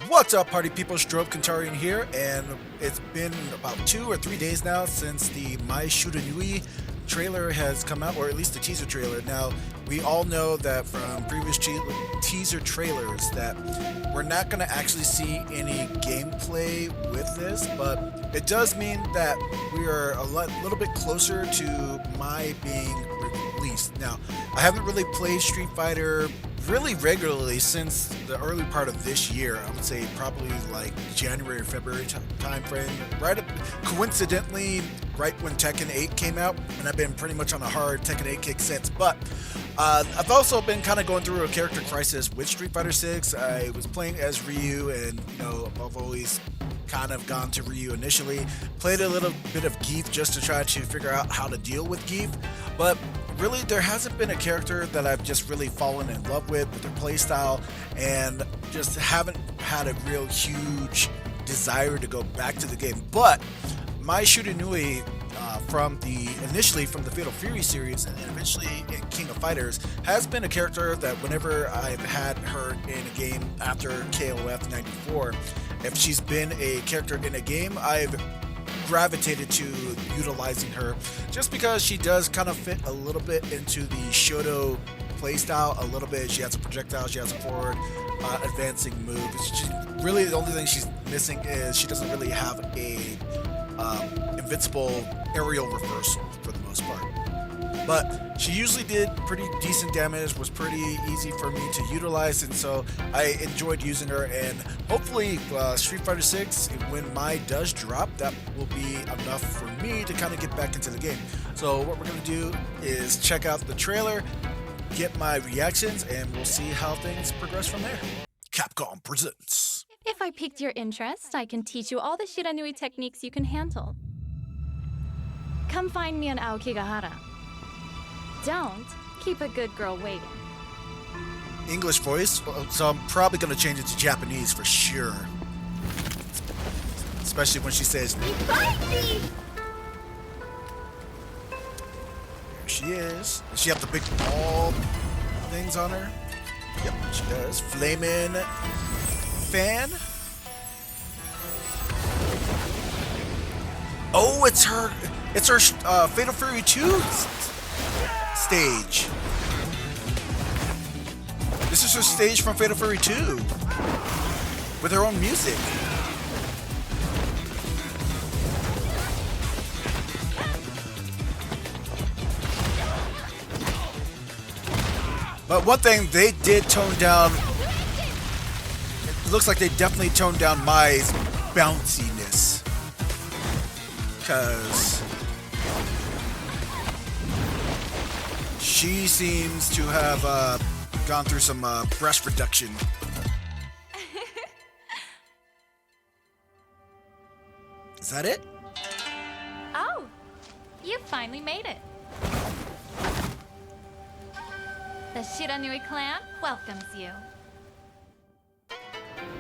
What's up, party people? Strobe Quintarian here, and it's been about 2 or 3 days now since the Mai Shiranui trailer has come out, or at least the teaser trailer. Now, we all know that from previous teaser trailers that we're not going to actually see any gameplay with this, but it does mean that we are little bit closer to Mai being released. Now, I haven't really played Street Fighter really regularly since the early part of this year. I would say probably like January or February time frame. Coincidentally, right when Tekken 8 came out, and I've been pretty much on a hard Tekken 8 kick since. But I've also been kind of going through a character crisis with Street Fighter 6. I was playing as Ryu, and I've always kind of gone to Ryu initially. Played a little bit of Geef just to try to figure out how to deal with Geef, but really there hasn't been a character that I've just really fallen in love with their playstyle, and just haven't had a real huge desire to go back to the game. But Mai Shiranui, initially from the Fatal Fury series and eventually in King of Fighters, has been a character that whenever I've had her in a game after KOF 94, if she's been a character in a game, I've gravitated to utilizing her just because she does kind of fit a little bit into the Shoto playstyle a little bit. She has a projectile, she has a forward advancing move. Really the only thing she's missing is she doesn't really have a invincible aerial reversal for the most part. But she usually did pretty decent damage, was pretty easy for me to utilize, and so I enjoyed using her. And hopefully Street Fighter 6, when Mai does drop, that will be enough for me to kind of get back into the game. So what we're going to do is check out the trailer, get my reactions, and we'll see how things progress from there. Capcom presents. If I piqued your interest, I can teach you all the Shiranui techniques you can handle. Come find me in Aokigahara. Don't keep a good girl waiting. English voice, so I'm probably going to change it to Japanese for sure. Especially when she says, Fight me! There she is. Does she have the big ball things on her? Yep, she does. Flamin' fan. Oh, it's her Fatal Fury 2 stage. This is her stage from Fatal Fury 2 with her own music. But one thing they did tone down, it looks like they definitely toned down Mai's bounciness, because she seems to have gone through some breast reduction. Is that it? Oh, you finally made it. The Shiranui clan welcomes you.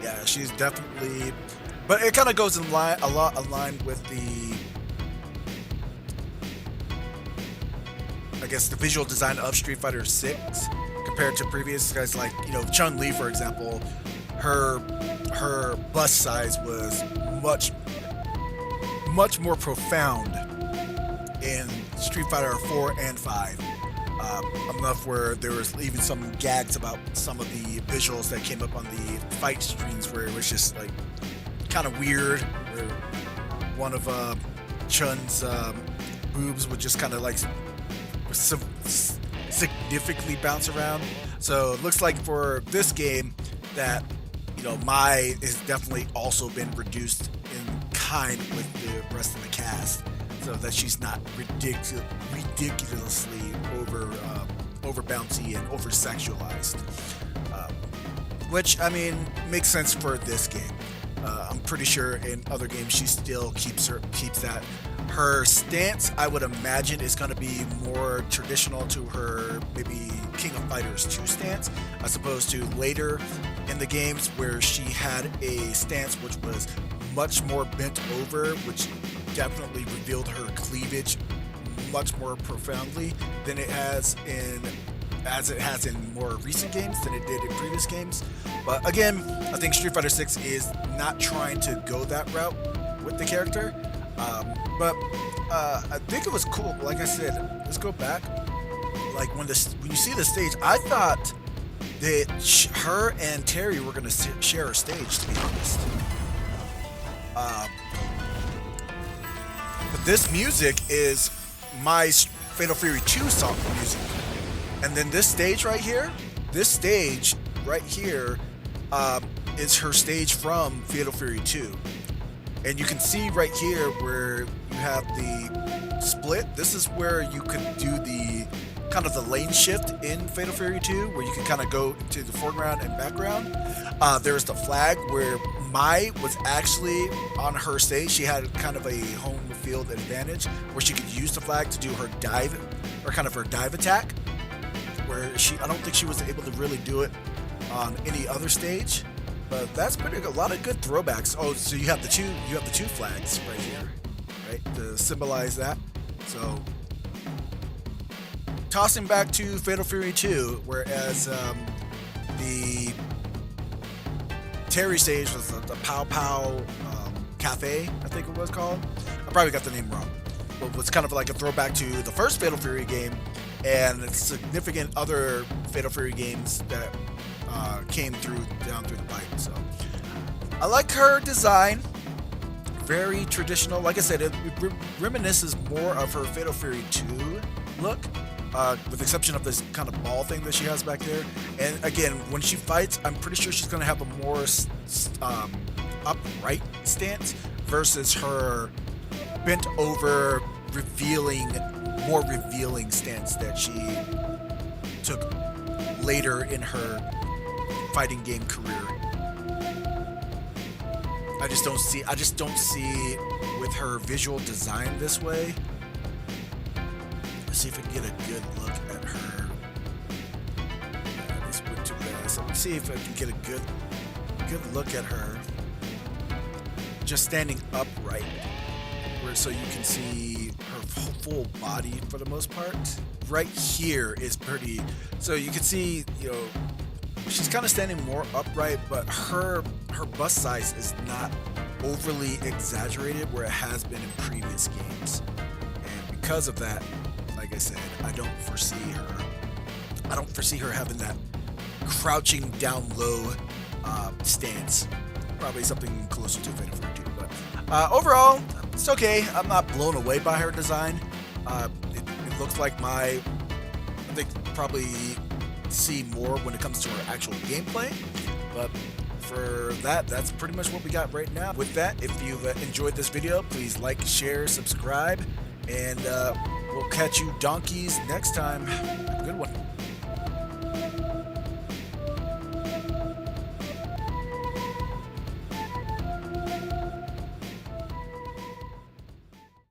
Yeah, she's definitely, but it kind of goes in line, a lot aligned with the, I guess, the visual design of Street Fighter 6 compared to previous guys like, Chun-Li, for example. Her bust size was much more profound in Street Fighter 4 and 5. Enough where there was even some gags about some of the visuals that came up on the fight streams where it was just like kind of weird, where one of Chun's boobs would just kind of like significantly bounce around. So it looks like for this game that Mai has definitely also been reduced in kind with the rest of the cast, so that she's not ridiculously over bouncy and over sexualized, which I mean makes sense for this game. I'm pretty sure in other games she still keeps that. Her stance, I would imagine, is going to be more traditional to her maybe King of Fighters 2 stance, as opposed to later in the games where she had a stance which was much more bent over, which definitely revealed her cleavage much more profoundly than it has in as it has in more recent games than it did in previous games. But again, I think Street Fighter 6 is not trying to go that route with the character. But I think it was cool. Like I said, let's go back. Like when you see the stage, I thought that her and Terry were gonna share a stage, to be honest. But this music is my Fatal Fury 2 song music. And then this stage right here, is her stage from Fatal Fury 2. And you can see right here where you have the split. This is where you could do the kind of the lane shift in Fatal Fury 2, where you can kind of go to the foreground and background. There's the flag where Mai was actually on her stage. She had kind of a home field advantage where she could use the flag to do her dive, or kind of her dive attack, where I don't think she was able to really do it on any other stage. But that's pretty good. A lot of good throwbacks. Oh, so you have the two flags right here, right, to symbolize that. So tossing back to Fatal Fury 2, whereas the Terry stage was the Pow Pow Cafe, I think it was called. I probably got the name wrong. But it was kind of like a throwback to the first Fatal Fury game and significant other Fatal Fury games that came down through the pipe. So I like her design. Very traditional. Like I said, it reminisces more of her Fatal Fury 2 look, with the exception of this kind of ball thing that she has back there. And again, when she fights, I'm pretty sure she's going to have a more upright stance versus her bent over, more revealing stance that she took later in her fighting game career. I just don't see with her visual design this way. Let's see if we can get a good look at her. This went too fast. Let's see if I can get a good look at her just standing upright, so you can see her full body for the most part. Right here is pretty, so you can see, she's kind of standing more upright, but her bust size is not overly exaggerated where it has been in previous games. And because of that, like I said, I don't foresee her having that crouching down low stance. Probably something closer to Fatal Fury 2. But overall, it's okay. I'm not blown away by her design. It looks like I think probably see more when it comes to her actual gameplay. But for that's pretty much what we got right now. With that, if you've enjoyed this video, please like, share, subscribe, and we'll catch you donkeys next time. Have a good one.